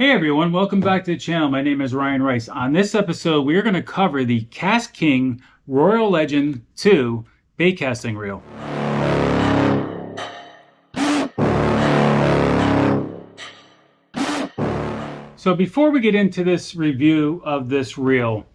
Hey everyone, welcome back to the channel. My name is Ryan Rice. On this episode, we are going to cover the KastKing Royale Legend 2 baitcasting reel. So before we get into this review of this reel,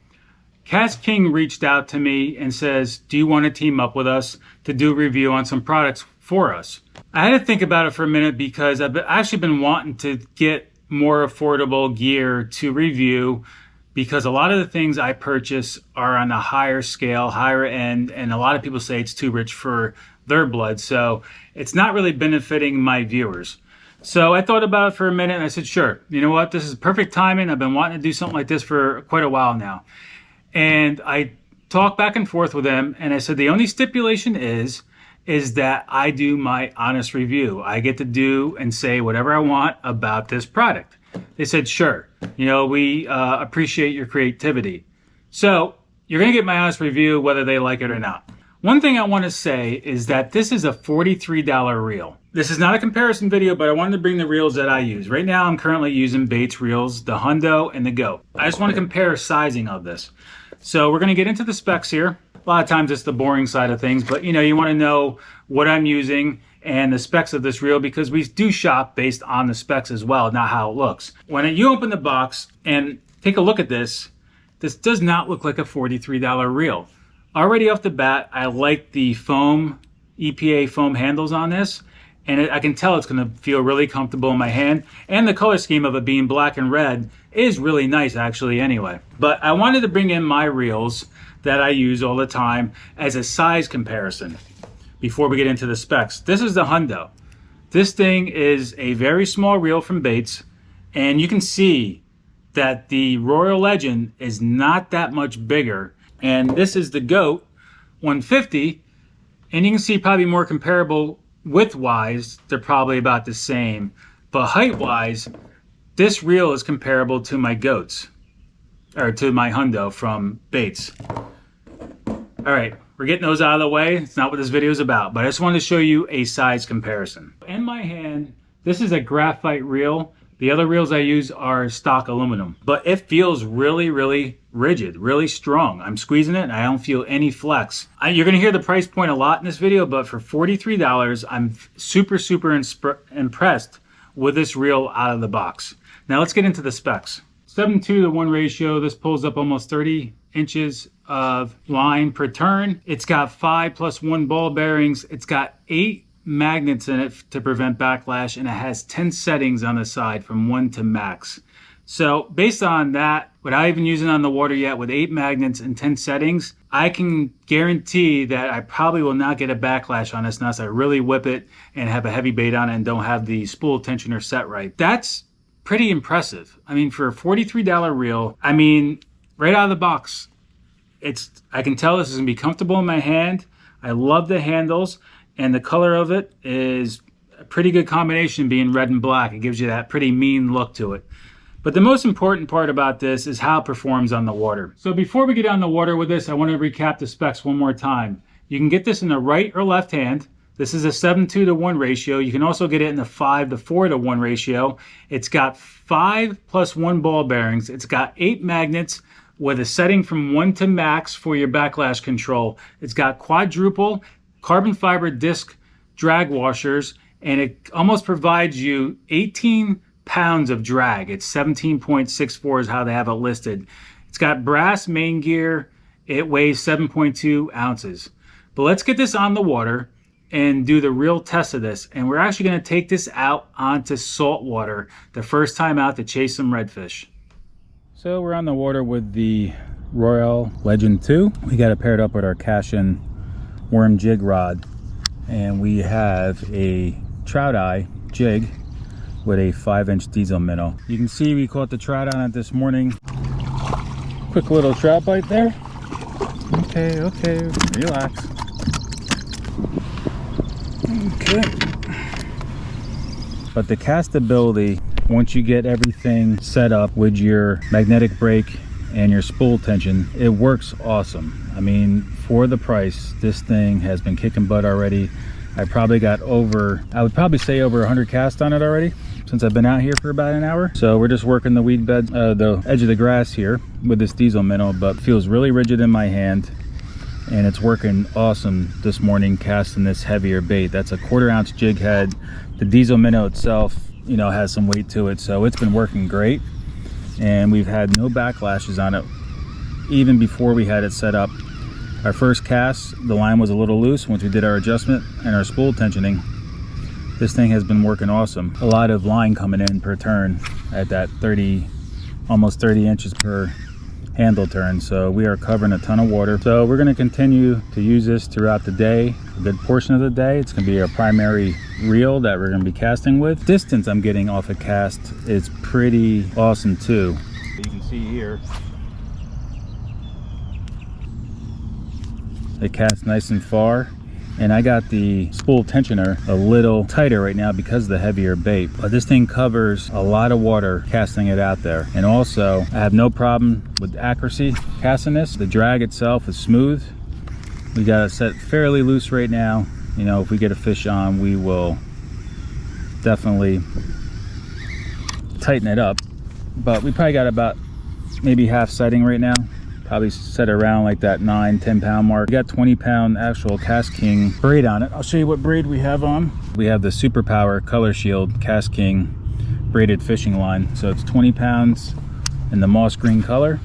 KastKing reached out to me and says, do you want to team up with us to do a review on some products for us? I had to think about it for a minute because I've actually been wanting to get more affordable gear to review, because a lot of the things I purchase are on a higher scale, higher end, and a lot of people say it's too rich for their blood, so it's not really benefiting my viewers. So I thought about it for a minute and I said, sure, you know what, this is perfect timing. I've been wanting to do something like this for quite a while now. And I talked back and forth with them and I said the only stipulation is that I do my honest review. I get to do and say whatever I want about this product. They said, sure, you know, we appreciate your creativity. So you're gonna get my honest review whether they like it or not. One thing I wanna say is that this is a $43 reel. This is not a comparison video, but I wanted to bring the reels that I use. Right now I'm currently using Baits reels, the Hundo and the Goat. I just wanna compare sizing of this. So we're gonna get into the specs here. A lot of times it's the boring side of things, but you know, you want to know what I'm using and the specs of this reel, because we do shop based on the specs as well, not how it looks. When you open the box and take a look at this, this does not look like a $43 reel. Already off the bat, I like the foam, EPA foam handles on this, and I can tell it's going to feel really comfortable in my hand, and the color scheme of it being black and red is really nice actually anyway. But I wanted to bring in my reels that I use all the time as a size comparison before we get into the specs. This is the Hundo. This thing is a very small reel from Baits, and you can see that the Royale Legend is not that much bigger, and this is the Goat 150, and you can see probably more comparable width-wise, they're probably about the same, but height-wise, this reel is comparable to my Goats, or to my Hundo from Baits. All right, we're getting those out of the way. It's not what this video is about, but I just wanted to show you a size comparison. In my hand, this is a graphite reel. The other reels I use are stock aluminum, but it feels really, really rigid, really strong. I'm squeezing it and I don't feel any flex. You're gonna hear the price point a lot in this video, but for $43, I'm super, super impressed with this reel out of the box. Now let's get into the specs. 7:2 to 1 ratio. This pulls up almost 30 inches of line per turn. It's got 5+1 ball bearings. It's got 8 magnets in it to prevent backlash, and it has 10 settings on the side from 1 to max. So based on that, without even using it on the water yet, with 8 magnets and 10 settings, I can guarantee that I probably will not get a backlash on this unless I really whip it and have a heavy bait on it and don't have the spool tensioner set right. That's pretty impressive. I mean, for a $43 reel, I mean, right out of the box, I can tell this is gonna be comfortable in my hand. I love the handles, and the color of it is a pretty good combination, being red and black. It gives you that pretty mean look to it. But the most important part about this is how it performs on the water. So before we get on the water with this, I want to recap the specs one more time. You can get this in the right or left hand. This is a 7:2 to 1 ratio. You can also get it in the 5:4 to 1 ratio. It's got 5+1 ball bearings. It's got 8 magnets with a setting from 1 to max for your backlash control. It's got quadruple carbon fiber disc drag washers, and it almost provides you 18 pounds of drag. It's 17.64 is how they have it listed. It's got brass main gear. It weighs 7.2 ounces. But let's get this on the water and do the real test of this. And we're actually going to take this out onto salt water the first time out to chase some redfish. So we're on the water with the Royale Legend 2. We got it paired up with our KastKing worm jig rod, and we have a trout eye jig with a 5-inch diesel minnow. You can see we caught the trout on it this morning. Quick little trout bite there. Okay, relax. Okay. But the castability, once you get everything set up with your magnetic brake and your spool tension, it works awesome. I mean, for the price, this thing has been kicking butt already. I probably got over, I would probably say over 100 casts on it already. since I've been out here for about an hour. So we're just working the weed bed, the edge of the grass here with this diesel minnow, but feels really rigid in my hand. And it's working awesome this morning casting this heavier bait. That's a 1/4 ounce jig head. The diesel minnow itself, you know, has some weight to it, so it's been working great. And we've had no backlashes on it even before we had it set up. Our first cast, the line was a little loose once we did our adjustment and our spool tensioning. This thing has been working awesome. A lot of line coming in per turn at that 30, almost 30 inches per handle turn. So we are covering a ton of water. So we're going to continue to use this throughout the day, a good portion of the day. It's going to be our primary reel that we're going to be casting with. Distance I'm getting off a cast is pretty awesome too. You can see here, it casts nice and far, and I got the spool tensioner a little tighter right now because of the heavier bait, but this thing covers a lot of water casting it out there. And also I have no problem with accuracy casting this. The drag itself is smooth. We got it set fairly loose right now. You know, if we get a fish on, we will definitely tighten it up, but we probably got about maybe half setting right now. Probably set around like that 9-10 pound mark. We got 20-pound actual KastKing braid on it. I'll show you what braid we have on. We have the Superpower Color Shield KastKing braided fishing line. So it's 20 pounds in the moss green color.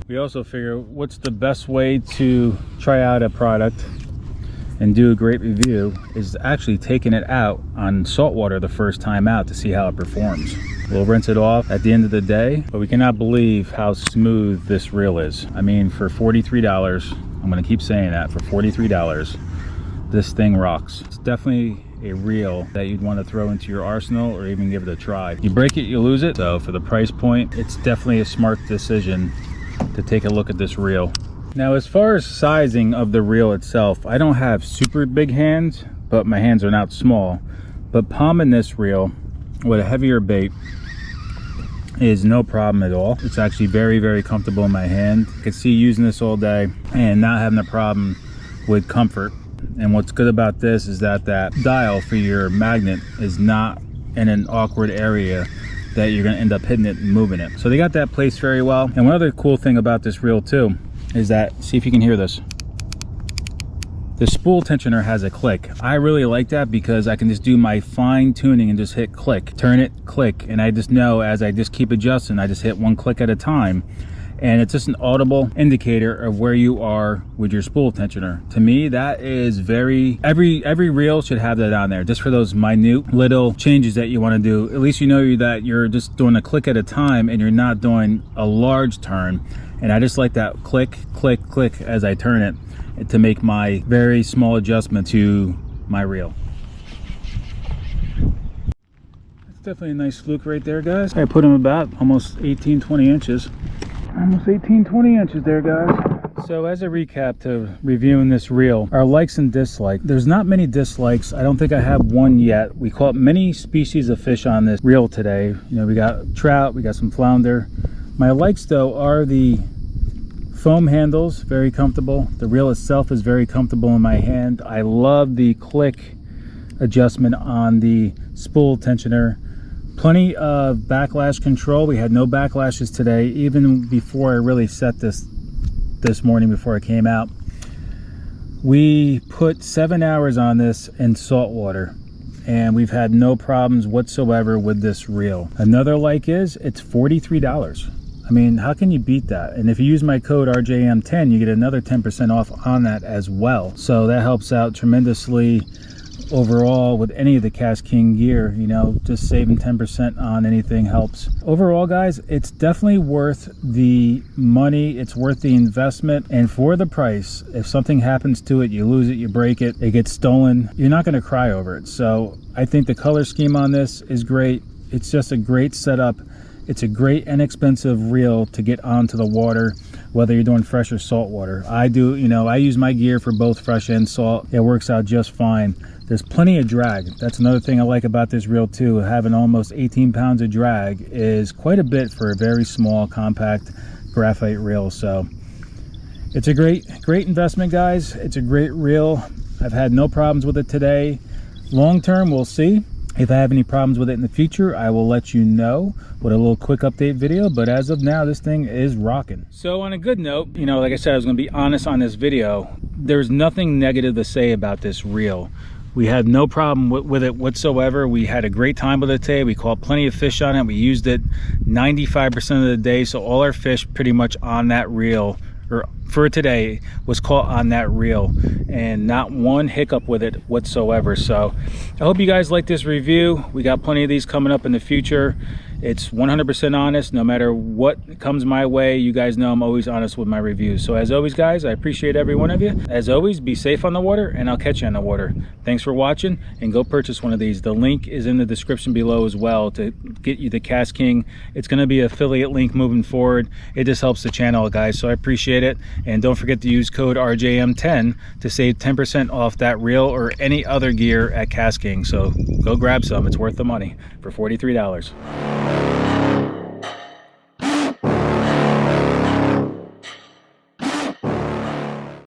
We also figure what's the best way to try out a product and do a great review is actually taking it out on salt water the first time out to see how it performs. We'll rinse it off at the end of the day, but we cannot believe how smooth this reel is. I mean, for $43, I'm gonna keep saying that, for $43, this thing rocks. It's definitely a reel that you'd want to throw into your arsenal or even give it a try. You break it, you lose it. So for the price point, it's definitely a smart decision to take a look at this reel. Now, as far as sizing of the reel itself, I don't have super big hands, but my hands are not small. But palming this reel with a heavier bait is no problem at all. It's actually very, very comfortable in my hand. I could see using this all day and not having a problem with comfort. And what's good about this is that that dial for your magnet is not in an awkward area that you're going to end up hitting it and moving it. So they got that placed very well. And one other cool thing about this reel too is that, see if you can hear this, the spool tensioner has a click. I really like that because I can just do my fine tuning and just hit click, turn it, click, and I just know as I just keep adjusting, I just hit one click at a time. And it's just an audible indicator of where you are with your spool tensioner. To me, that is every reel should have that on there, just for those minute little changes that you want to do. At least you know that you're just doing a click at a time and you're not doing a large turn. And I just like that click, click, click as I turn it to make my very small adjustment to my reel. That's definitely a nice fluke right there, guys. I put him about almost 18-20 inches. Almost 18-20 inches there, guys. So as a recap to reviewing this reel, our likes and dislikes. There's not many dislikes. I don't think I have one yet. We caught many species of fish on this reel today. You know, we got trout, we got some flounder. My likes though are the foam handles, very comfortable. The reel itself is very comfortable in my hand. I love the click adjustment on the spool tensioner. Plenty of backlash control. We had no backlashes today, even before I really set this morning before I came out. We put 7 hours on this in salt water and we've had no problems whatsoever with this reel. Another like is it's $43. I mean, how can you beat that? And if you use my code RJM10, you get another 10% off on that as well. So that helps out tremendously overall with any of the KastKing gear. You know, just saving 10% on anything helps. Overall, guys, it's definitely worth the money. It's worth the investment. And for the price, if something happens to it, you lose it, you break it, it gets stolen, you're not going to cry over it. So I think the color scheme on this is great. It's just a great setup. It's a great inexpensive reel to get onto the water, whether you're doing fresh or salt water. I do, you know, I use my gear for both fresh and salt. It works out just fine. There's plenty of drag. That's another thing I like about this reel too. Having almost 18 pounds of drag is quite a bit for a very small, compact graphite reel. So it's a great investment, guys. It's a great reel. I've had no problems with it today. Long term, we'll see. If I have any problems with it in the future, I will let you know with a little quick update video, but as of now, this thing is rocking. So on a good note, you know, like I said, I was gonna be honest on this video. There's nothing negative to say about this reel. We had no problem with it whatsoever. We had a great time with it today. We caught plenty of fish on it. We used it 95% of the day, so all our fish pretty much on that reel, or for today, was caught on that reel, and not one hiccup with it whatsoever. So I hope you guys like this review. We got plenty of these coming up in the future. It's 100% honest. No matter what comes my way, you guys know I'm always honest with my reviews. So as always, guys, I appreciate every one of you. As always, be safe on the water, and I'll catch you on the water. Thanks for watching, and go purchase one of these. The link is in the description below as well to get you the KastKing. It's going to be an affiliate link moving forward. It just helps the channel, guys, so I appreciate it. And don't forget to use code RJM10 to save 10% off that reel or any other gear at KastKing. So go grab some. It's worth the money for $43.